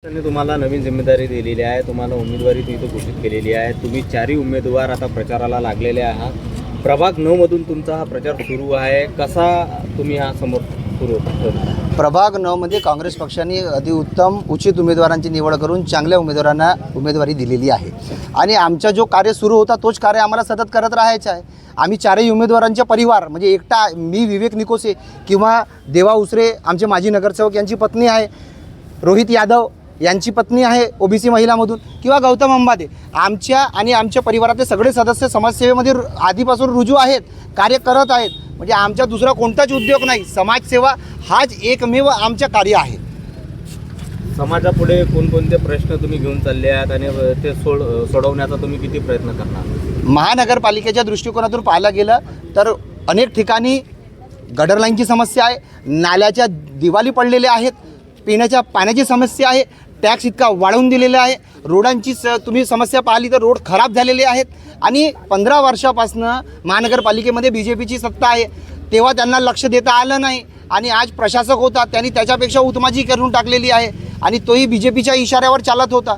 त्यांनी तुम्हाला नवीन जिम्मेदारी दिलेली आहे, तुम्हाला उमेदवारी इथं घोषित केलेली आहे. तुम्ही चारही उमेदवार आता प्रचाराला लागलेले आहात. प्रभाग 9 मधून तुमचा हा प्रचार सुरू आहे. कसा तुम्ही हा समोर सुरू करणार? प्रभाग 9 मध्ये काँग्रेस पक्षाने अतिउत्तम उचित उमेदवारांची निवड करून चांगल्या उमेदवारांना उमेदवारी दिलेली आहे आणि आमचा जो कार्य सुरू होता तोच कार्य आम्हाला सतत करत राहायचं आहे. आम्ही चारही उमेदवारांचे परिवार म्हणजे एकटा मी विवेक निकोसे किंवा देवा उसरे आमचे माजी नगरसेवक यांची पत्नी आहे, रोहित यादव यांची पत्नी आहे ओबीसी महिलामधून किंवा गौतम अंबादे आमच्या आणि आमच्या परिवारातले सगळे सदस्य समाजसेवेमध्ये आधीपासून रुजू आहेत, कार्य करत आहेत. म्हणजे आमचा दुसरा कोणताच उद्योग नाही, समाजसेवा हाच एकमेव आमचं कार्य आहे. समाजापुढे कोणकोणते प्रश्न तुम्ही घेऊन चालले आहात आणि ते सोडवण्याचा तुम्ही किती प्रयत्न करणार? महानगरपालिकेच्या दृष्टिकोनातून पाहायला गेलं तर अनेक ठिकाणी गटर लाईनची समस्या आहे, नाल्याच्या दिवाली पडलेल्या आहेत, पिण्याच्या पाण्याची समस्या आहे, टॅक्स इतका वाढवून दिलेला आहे, रोडांची तुम्ही समस्या पाहिली तर रोड खराब झालेले आहेत. आणि 15 वर्षापासून महानगरपालिकेमध्ये BJPची सत्ता आहे, तेव्हा त्यांना लक्ष देता आलं नाही आणि आज प्रशासक होता त्यांनी त्याच्यापेक्षा उत्माजी करून टाकलेली आहे आणि तोही BJPच्या इशाऱ्यावर चालत होता.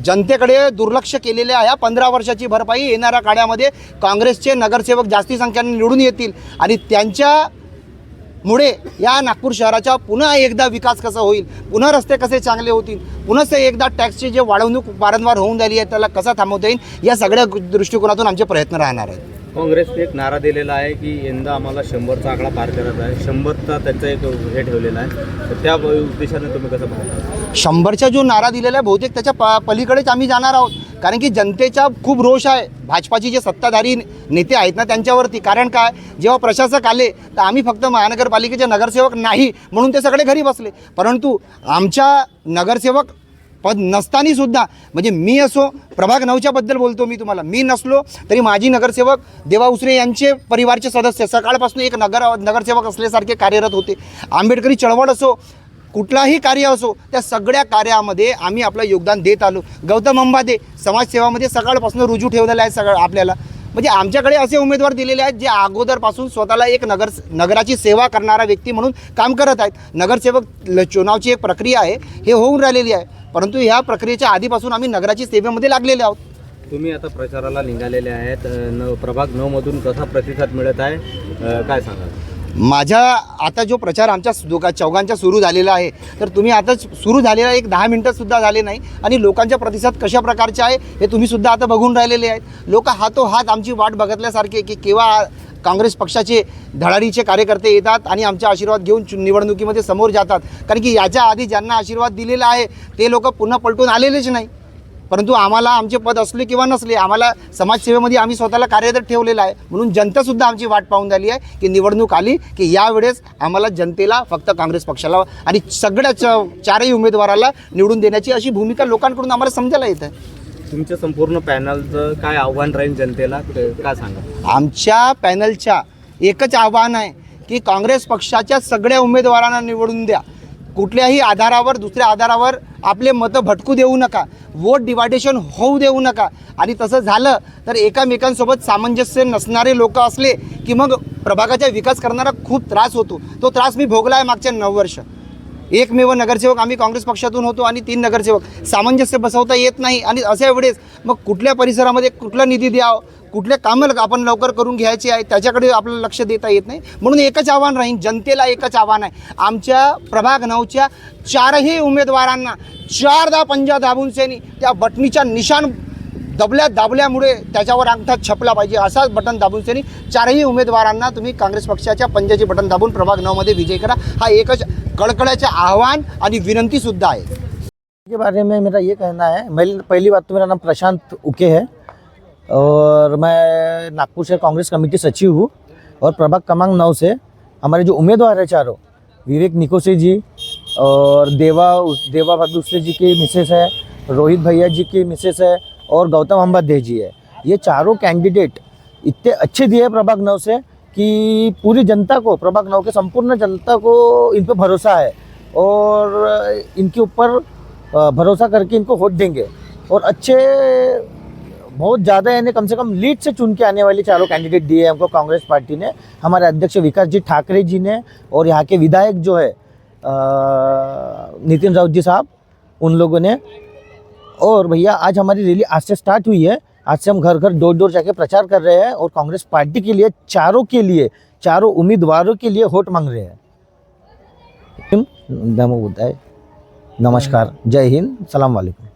जनतेकडे दुर्लक्ष केलेले आहे. 15 वर्षाची भरपाई येणाऱ्या काळामध्ये काँग्रेसचे नगरसेवक जास्ती संख्येने निवडून येतील आणि त्यांच्यामुळे या नागपूर शहराचा पुन्हा एकदा विकास कसा होईल, पुन्हा रस्ते कसे चांगले होतील, पुन्हा ते एकदा टॅक्सची जे वाढवणूक वारंवार होऊन राहिली आहे त्याला कसा थांबवता येईल या सगळ्या दृष्टिकोनातून आमचे प्रयत्न राहणार आहेत. काँग्रेसने एक नारा दिलेला आहे की यंदा आम्हाला 100चा आकडा पार करायचा आहे. 100चा त्यांचा एक हे ठेवलेला आहे, तर त्या उद्देशाने तुम्ही कसं पाहता? 100चा जो नारा दिलेला आहे बहुतेक त्याच्या पलीकडेच आम्ही जाणार आहोत. कारण की जनतेचा खूप रोष आहे भाजपाची जे सत्ताधारी नेते आहेत ना त्यांच्यावरती. कारण काय, जेव्हा प्रशासक आले तर आम्ही फक्त महानगरपालिकेचे नगरसेवक नाही म्हणून ते सगळे घरी बसले, परंतु आमच्या नगरसेवक पद नसतानासुद्धा म्हणजे मी असो प्रभाग 9च्या बद्दल बोलतो मी तुम्हाला, मी नसलो तरी माजी नगरसेवक देवा उसरे यांचे परिवारचे सदस्य सकाळपासून एक नगरसेवक असल्यासारखे कार्यरत होते. आंबेडकरी चळवळ असो कुठलाही कार्य असो त्या सगळ्या कार्यामध्ये आम्ही आपलं योगदान देत आलो. गौतम अंबादे समाजसेवामध्ये सकाळपासून रुजू ठेवलेलं आहे सगळं आपल्याला. म्हणजे आमच्याकडे असे उमेदवार दिलेले आहेत जे अगोदरपासून स्वतःला एक नगराची सेवा करणारा व्यक्ती म्हणून काम करत आहेत. नगरसेवक चुनावची एक प्रक्रिया आहे, हे होऊन राहिलेली आहे, परंतु ह्या प्रक्रियेच्या आधीपासून आम्ही नगराची सेवेमध्ये लागलेले आहोत. तुम्ही आता प्रचाराला निघालेले आहेत, प्रभाग 9 मधून कसा प्रतिसाद मिळत आहे काय सांगा? माझा आता जो प्रचार आमच्या चौघांचा सुरू झालेला आहे तर तुम्ही आता सुरू झालेला एक 10 मिनटंसुद्धा झाले नाही आणि लोकांचा प्रतिसाद कशा प्रकारचे आहे हे तुम्हीसुद्धा आता बघून राहिलेले आहेत. लोक हातोहात आमची वाट बघितल्यासारखे की केव्हा काँग्रेस पक्षाचे धडाडीचे कार्यकर्ते येतात आणि आमचा आशीर्वाद घेऊन निवडणुकीमध्ये समोर जातात. कारण की याच्या आधी ज्यांना आशीर्वाद दिलेला आहे ते लोक पुन्हा पलटून आलेलेच नाही. परंतु आम्हाला आमचे पद असले किंवा नसले आम्हाला समाजसेवेमध्ये आम्ही स्वतःला कार्यरत ठेवलेलं आहे, म्हणून जनतासुद्धा आमची वाट पाहून झाली आहे की निवडणूक आली की यावेळेस आम्हाला जनतेला फक्त काँग्रेस पक्षाला आणि सगळ्या चारही उमेदवाराला निवडून देण्याची अशी भूमिका लोकांकडून आम्हाला समजायला येत आहे. तुमच्या संपूर्ण पॅनलचं काय आव्हान राहील जनतेला काय सांगा? आमच्या पॅनलच्या एकच आव्हान आहे की काँग्रेस पक्षाच्या सगळ्या उमेदवारांना निवडून द्या. कुठल्याही आधारावर दुसऱ्या आधारावर आपले मतं भटकू देऊ नका, वोट डिवायडेशन होऊ देऊ नका. आणि तसं झालं तर एकमेकांसोबत सामंजस्य नसणारे लोक असले की मग प्रभागाचा विकास करणारा खूप त्रास होतो. तो त्रास मी भोगला आहे मागच्या 9 वर्ष. एकमेव नगरसेवक आम्ही काँग्रेस पक्षातून होतो आणि 3 नगरसेवक, सामंजस्य बसवता येत नाही आणि अशा वेळेस मग कुठल्या परिसरामध्ये कुठला निधी द्यावं, कुठले कामं आपण लवकर करून घ्यायचे आहे त्याच्याकडे आपल्याला लक्ष देता येत नाही. म्हणून एकच आव्हान राहील, जनतेला एकच आव्हान आहे, आमच्या प्रभाग 9च्या चारही उमेदवारांना 4दा पंजा दाबून सेनी त्या बटणीच्या निशाण दाबल्यामुळे त्याच्यावर अंगठा छपला पाहिजे असाच बटन दाबून सेनी चारही उमेदवारांना तुम्ही काँग्रेस पक्षाच्या पंजाचे बटन दाबून प्रभाग 9 मध्ये विजय करा. हा एकच कळकळ्याचे आह्वान आणि विनंतीसुद्धा आहे. के बारे में मेरा ये कहना है, पहली बात तो मेरा नाम प्रशांत उके है और मैं नागपुर शहर कांग्रेस कमेटी सचिव हूँ और प्रभाग क्रमांक 9 से हमारे जो उम्मीदवार है चारों, विवेक निकोसे जी और देवा दूसरे जी की मिसेस है, रोहित भैया जी की मिसेस है और गौतम अंबादे जी है. ये चारों कैंडिडेट इतने अच्छे दिए प्रभाग 9 से कि पूरी जनता को, प्रभाग 9 के संपूर्ण जनता को इन पर भरोसा है और इनके ऊपर भरोसा करके इनको वोट देंगे और अच्छे बहुत ज़्यादा यानी कम से कम लीड से चुन के आने वाले चारों कैंडिडेट दिए हैं हमको कांग्रेस पार्टी ने, हमारे अध्यक्ष विकास जी ठाकरे जी ने और यहाँ के विधायक जो है नितिन राउत जी साहब उन लोगों ने। और भैया आज हमारी रैली आज से स्टार्ट हुई है। आज से हम घर घर डोर डोर जाके प्रचार कर रहे हैं और कांग्रेस पार्टी के लिए चारों उम्मीदवारों के लिए वोट मांग रहे हैं। नमो बुद्धाय, नमस्कार, जय हिंद, सलाम वालेकुम।